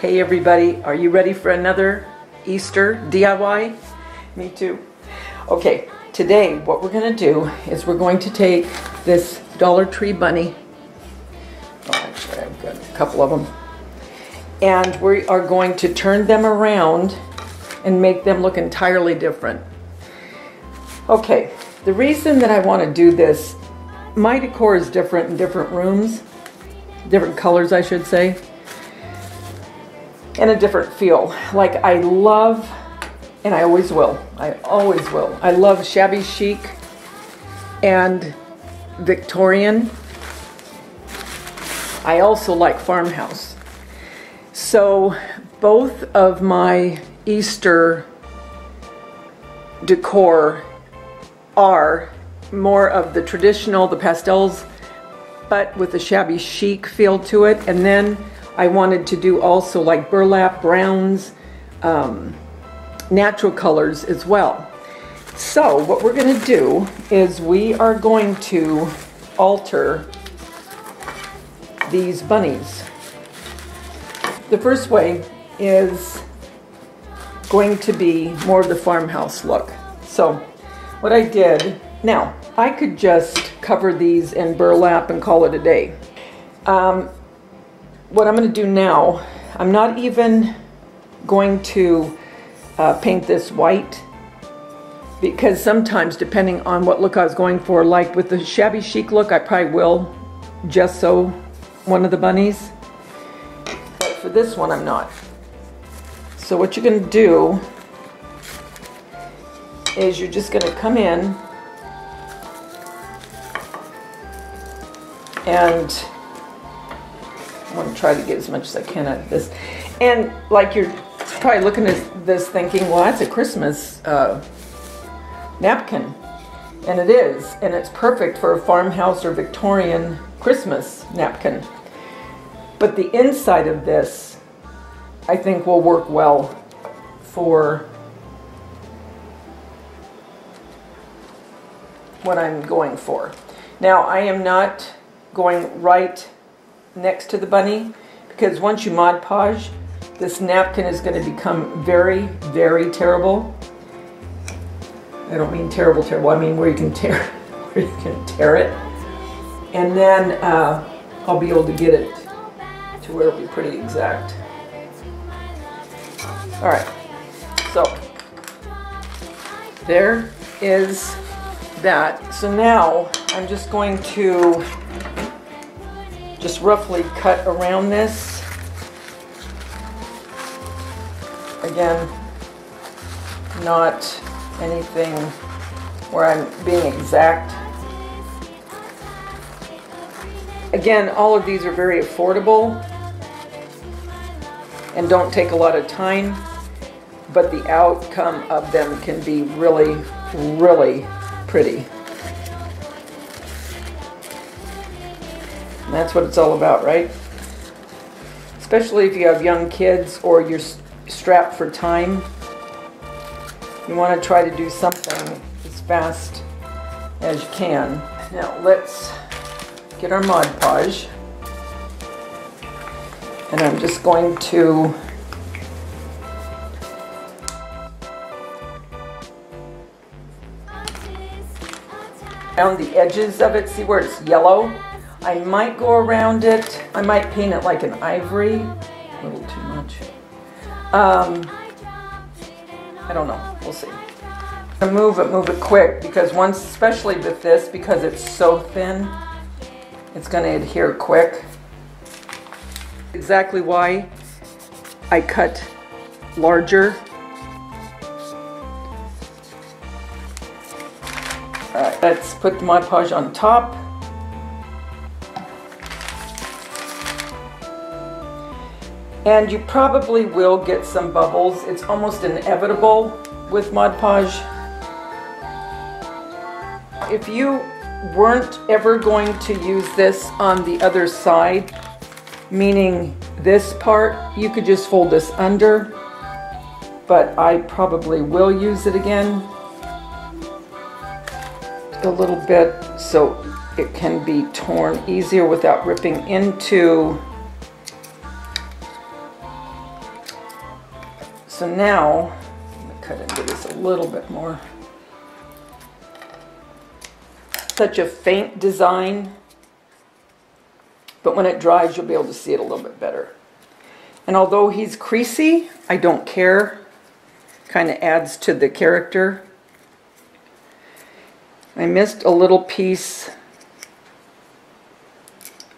Hey everybody, are you ready for another Easter DIY? Me too. Okay, today what we're going to do is we're going to take this Dollar Tree bunny. Oh, actually I've got a couple of them. And we are going to turn them around and make them look entirely different. Okay, the reason that I want to do this, my decor is different in different rooms, different colors I should say, and a different feel. Like I love, and I always will, I love shabby chic and Victorian. I also like farmhouse. So both of my Easter decor are more of the traditional, the pastels, but with a shabby chic feel to it. And then I wanted to do also like burlap, browns, natural colors as well. So what we're going to do is we are going to alter these bunnies. The first way is going to be more of the farmhouse look. So what I did, now I could just cover these in burlap and call it a day. What I'm going to do now, I'm not even going to paint this white, because sometimes depending on what look I was going for, like with the shabby chic look, I probably will gesso one of the bunnies, but for this one I'm not. So what you're going to do is you're just going to come in and I'm going to try to get as much as I can out of this. And like you're probably looking at this thinking, well, that's a Christmas napkin. And it is. And it's perfect for a farmhouse or Victorian Christmas napkin. But the inside of this, I think, will work well for what I'm going for. Now, I am not going right next to the bunny, because once you Mod Podge, this napkin is going to become very, very terrible. I don't mean terrible, I mean where you can tear, it, and then I'll be able to get it to where it'll be pretty exact. All right, so there is that. So now I'm just going to just roughly cut around this. Again, not anything where I'm being exact. Again, all of these are very affordable and don't take a lot of time, but the outcome of them can be really, really pretty. And that's what it's all about, right? Especially if you have young kids or you're strapped for time. You want to try to do something as fast as you can. Now let's get our Mod Podge. And I'm just going to around the edges of it. See where it's yellow? I might go around it. I might paint it like an ivory. A little too much. I don't know. We'll see. Move it quick, because once, especially with this, because it's so thin, it's going to adhere quick. Exactly why I cut larger. All right, let's put the Mod Podge on top. And you probably will get some bubbles. It's almost inevitable with Mod Podge. If you weren't ever going to use this on the other side, meaning this part, you could just fold this under, but I probably will use it again a little bit so it can be torn easier without ripping into so now, I'm going to cut into this a little bit more. Such a faint design, but when it dries, you'll be able to see it a little bit better. And although he's creasy, I don't care. Kind of adds to the character. I missed a little piece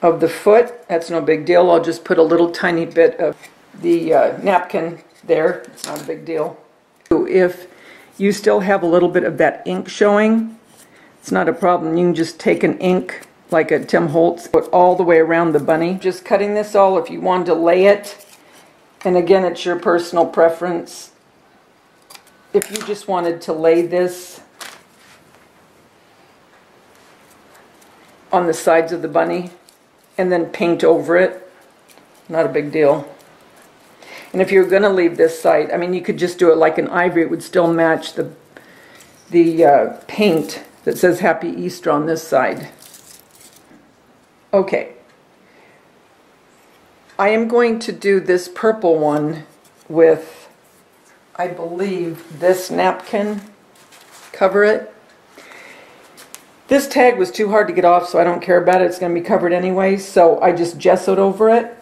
of the foot. That's no big deal. I'll just put a little tiny bit of the napkin there. It's not a big deal. If you still have a little bit of that ink showing, it's not a problem. You can just take an ink like a Tim Holtz, put all the way around the bunny. Just cutting this all if you wanted to lay it. And again, it's your personal preference. If you just wanted to lay this on the sides of the bunny and then paint over it, not a big deal. And if you're going to leave this side, I mean, you could just do it like an ivory. It would still match the paint that says Happy Easter on this side. Okay. I am going to do this purple one with, I believe, this napkin. Cover it. This tag was too hard to get off, so I don't care about it. It's going to be covered anyway, so I just gessoed over it.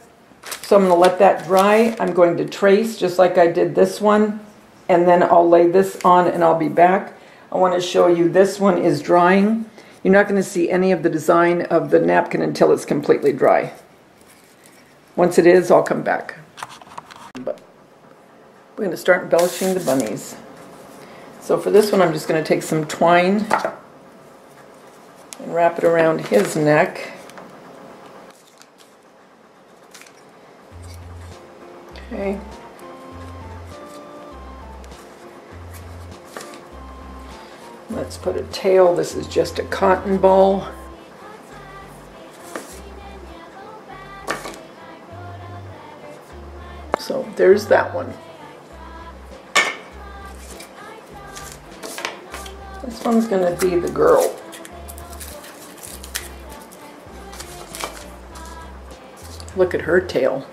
So I'm going to let that dry. I'm going to trace just like I did this one, and then I'll lay this on and I'll be back. I want to show you this one is drying. You're not going to see any of the design of the napkin until it's completely dry. Once it is, I'll come back. But we're going to start embellishing the bunnies. So for this one, I'm just going to take some twine and wrap it around his neck. Okay. Let's put a tail. This is just a cotton ball. So there's that one. This one's going to be the girl. Look at her tail.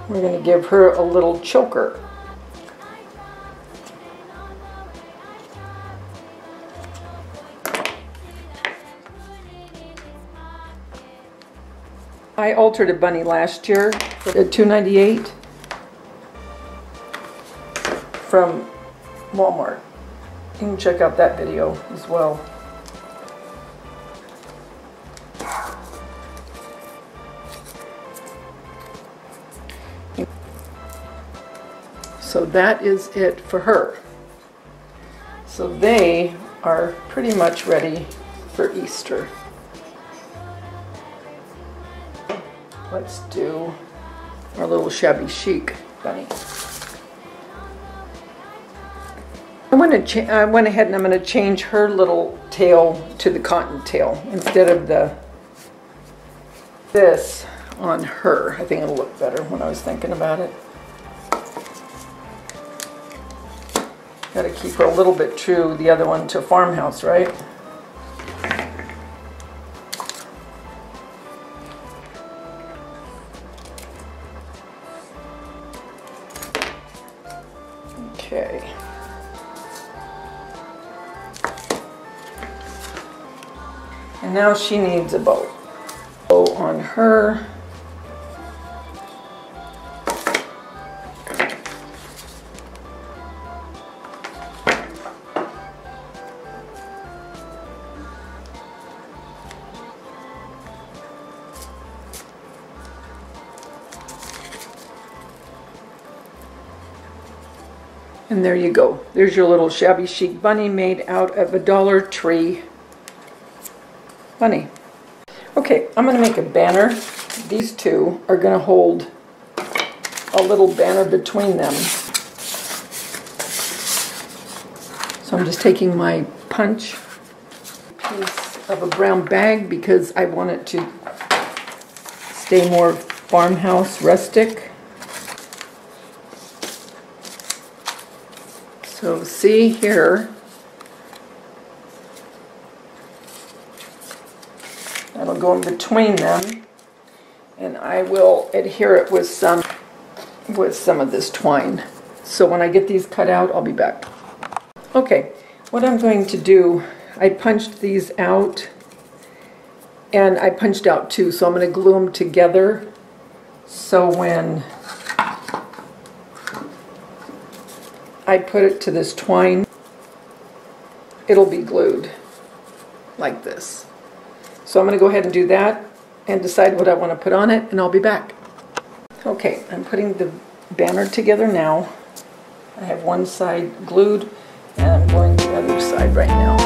We're going to give her a little choker. I altered a bunny last year at $2.98 from Walmart. You can check out that video as well. So that is it for her. So they are pretty much ready for Easter. Let's do our little Shabby Chic bunny. I went ahead and I'm going to change her little tail to the cotton tail instead of this on her. I think it'll look better when I was thinking about it. Got to keep her a little bit true, the other one to Farmhouse, right? Okay. And now she needs a bow. Bow on her. And there you go. There's your little Shabby Chic bunny made out of a Dollar Tree bunny. Okay, I'm going to make a banner. These two are going to hold a little banner between them. So I'm just taking my punch piece of a brown bag because I want it to stay more farmhouse rustic. So see here, that'll go in between them, and I will adhere it with some of this twine. So when I get these cut out, I'll be back. Okay, what I'm going to do, I punched these out, and I punched out two, so I'm going to glue them together, so when I put it to this twine, it'll be glued like this. So I'm going to go ahead and do that and decide what I want to put on it, and I'll be back. Okay, I'm putting the banner together now. I have one side glued, and I'm going to the other side right now.